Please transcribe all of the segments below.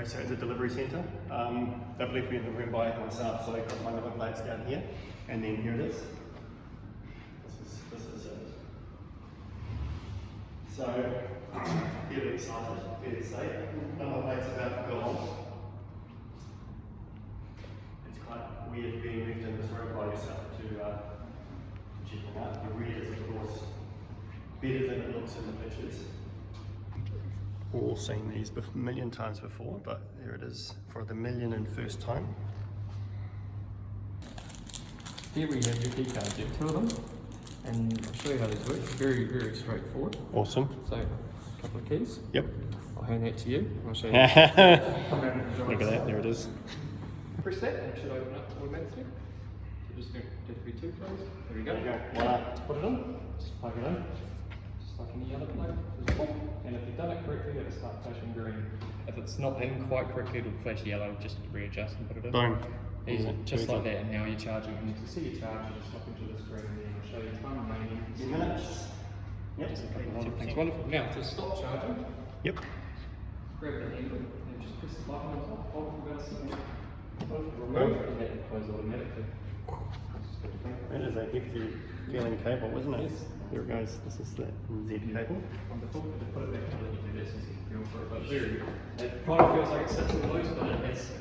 so it's a delivery centre. They've left me in the room by myself, so I've got my number plates down here, and then here it is. This is it. So, fairly excited, fair to say. Number plates about to go on. It's quite weird being left in this room by yourself to check them out. The rear is, of course, better than it looks in the pictures. All seen these a million times before, but here it is for the 1,000,001st time. Here we have your key cards, you have 2 of them, and I'll show you how these work. Very, very straightforward. Awesome. So, a couple of keys. Yep. I'll hand that to you. I'll show you. Look at that, there it is. Press that and it should open up automatically. So just going to be 2 keys. There we go. There you go. Voila. Put it on, just plug it in. Just like any other plug. And if you've done it correctly, it'll start flashing green. If it's not in quite correctly, it'll flash yellow. Just readjust and put it in. Boom. Easy. Just like that. And now you're charging. And to see your charge, you just look into the screen and I'll show you time remaining. 2 minutes. Yep. Just a couple of things. Wonderful. Now to stop charging, Yep. grab the handle and just press the button on top. Hold it for about a second. Remove it and that will close automatically. That is a hefty feeling cable, isn't it? Yes. There it goes. This is the Z cable. Wonderful. To put it back on, you do this as you feel for it. But very, it kind of feels like it sits in the loose, but it has.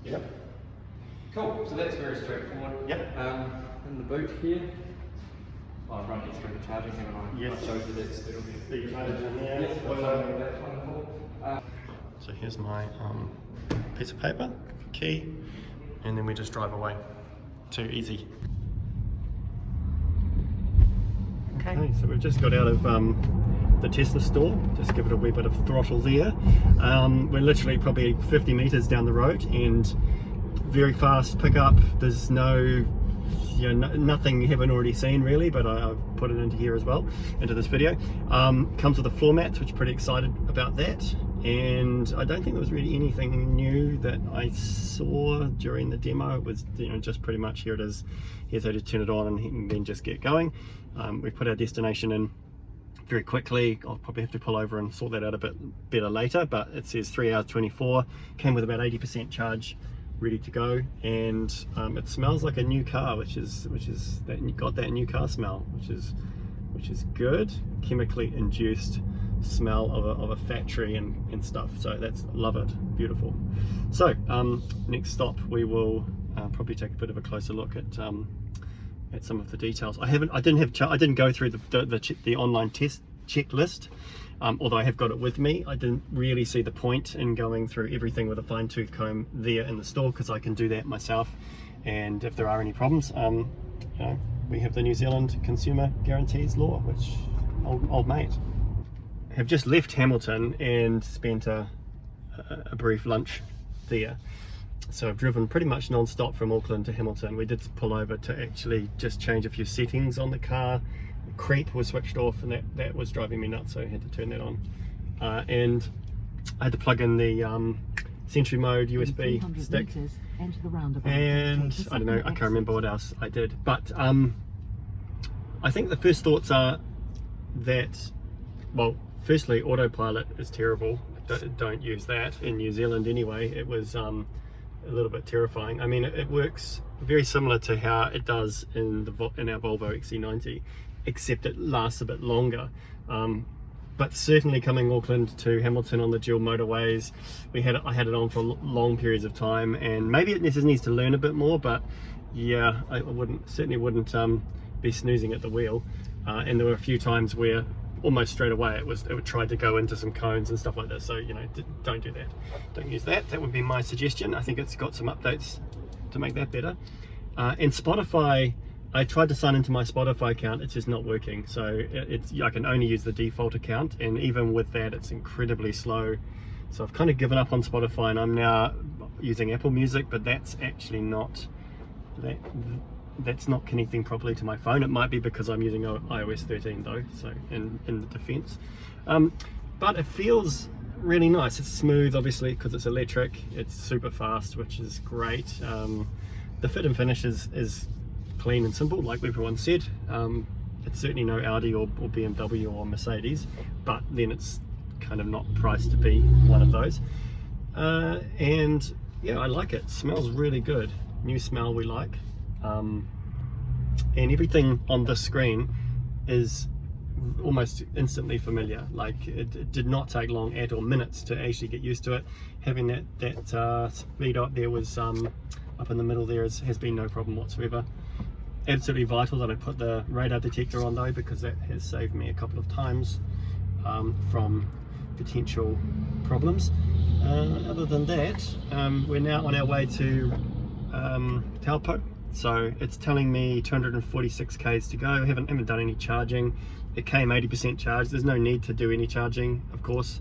Yep. Cool. So that's very straightforward. Yep. In the boot here, I've run you through the charging, haven't I? Yes. I showed you that it'll be. The charger in there. Yes. That's wonderful. So here's my piece of paper, key, and then we just drive away. Too easy. Okay, so we've just got out of the Tesla store, just give it a wee bit of throttle there. We're literally probably 50 metres down the road and very fast pickup. There's no, nothing you haven't already seen really, but I've put it into here as well, into this video. Comes with a floor mat, which I'm pretty excited about that. And I don't think there was really anything new that I saw during the demo. It was just pretty much here it is. Here's how to turn it on and then just get going. We put our destination in very quickly. I'll probably have to pull over and sort that out a bit better later, but it says 3 hours 24. Came with about 80% charge, ready to go, and it smells like a new car, which is that you got that new car smell, which is good. Chemically induced smell of a factory and stuff, so that's, love it, beautiful. So next stop we will probably take a bit of a closer look at some of the details. I didn't go through the online test checklist, although I have got it with me. I didn't really see the point in going through everything with a fine-tooth comb there in the store, because I can do that myself, and if there are any problems, we have the New Zealand Consumer Guarantees Law, which old mate. Have just left Hamilton and spent a brief lunch there. So I've driven pretty much non-stop from Auckland to Hamilton. We did pull over to actually just change a few settings on the car. Creep was switched off and that was driving me nuts, so I had to turn that on. And I had to plug in the Sentry Mode USB stick. And I don't know, I can't remember what else I did. But I think the first thoughts are that, well, firstly, autopilot is terrible. Don't use that in New Zealand anyway. It was a little bit terrifying. I mean, it works very similar to how it does in our Volvo XC90, except it lasts a bit longer. But certainly coming Auckland to Hamilton on the dual motorways, I had it on for long periods of time, and maybe it just needs to learn a bit more. But yeah, I certainly wouldn't be snoozing at the wheel. And there were a few times where almost straight away it would try to go into some cones and stuff like that. So don't do that. Don't use that. That would be my suggestion. I think it's got some updates to make that better. And Spotify, I tried to sign into my Spotify account. It's just not working. So I can only use the default account, and even with that, it's incredibly slow. So I've kind of given up on Spotify, and I'm now using Apple Music, but that's actually not that's not connecting properly to my phone. It might be because I'm using iOS 13 though, so in the defense. But it feels really nice. It's smooth, obviously, because it's electric. It's super fast, which is great. The fit and finish is clean and simple, like everyone said. It's certainly no Audi or BMW or Mercedes, but then it's kind of not priced to be one of those. And yeah, I like it. Smells really good. New smell we like. And everything on this screen is almost instantly familiar. Like it did not take long at all, minutes to actually get used to it. Having that speed up there was up in the middle there has been no problem whatsoever. Absolutely vital that I put the radar detector on though, because that has saved me a couple of times from potential problems. Other than that, we're now on our way to Taupo. So it's telling me 246 k's to go. I haven't done any charging. It came 80% charged. There's no need to do any charging, of course.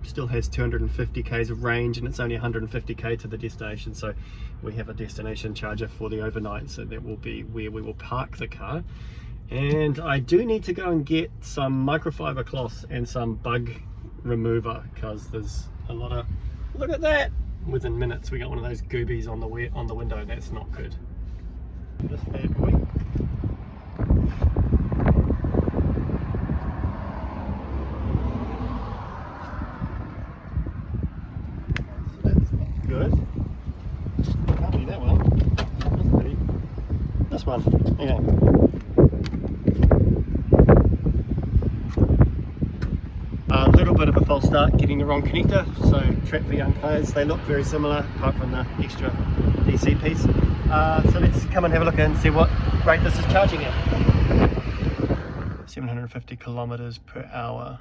Still has 250 k's of range, and it's only 150 k to the destination. So we have a destination charger for the overnight, so that will be where we will park the car. And I do need to go and get some microfiber cloths and some bug remover, because there's a lot of, look at that, within minutes we got one of those goobies on the window. That's not good. This bad boy. So that's not good. Can't be that one. That's pretty. This one. Okay. A little bit of a false start getting the wrong connector, so trap for young players. They look very similar apart from the extra DC piece. So let's come and have a look and see what rate this is charging at. 750 kilometers per hour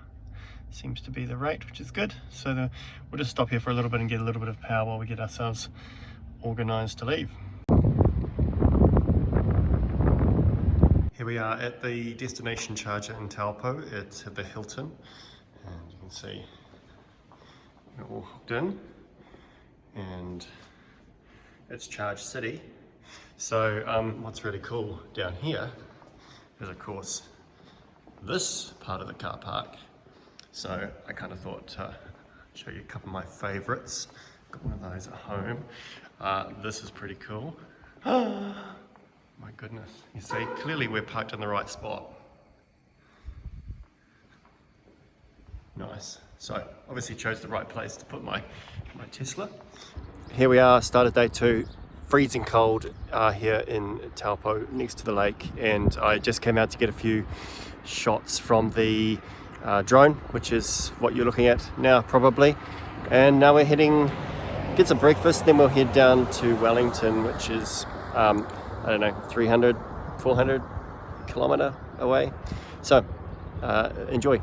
seems to be the rate, which is good. So we'll just stop here for a little bit and get a little bit of power while we get ourselves organized to leave. Here we are at the destination charger in Taupo. It's at the Hilton. And you can see we're all hooked in, and it's Charge City. So what's really cool down here is, of course, this part of the car park. So I kind of thought to show you a couple of my favorites. Got one of those at home. This is pretty cool. My goodness, you see, clearly we're parked in the right spot. Nice. So obviously chose the right place to put my Tesla. Here we are, started day 2, freezing cold here in Taupo next to the lake, and I just came out to get a few shots from the drone, which is what you're looking at now probably. And now we're heading, get some breakfast, then we'll head down to Wellington, which is I don't know, 300, 400 kilometer away. So enjoy.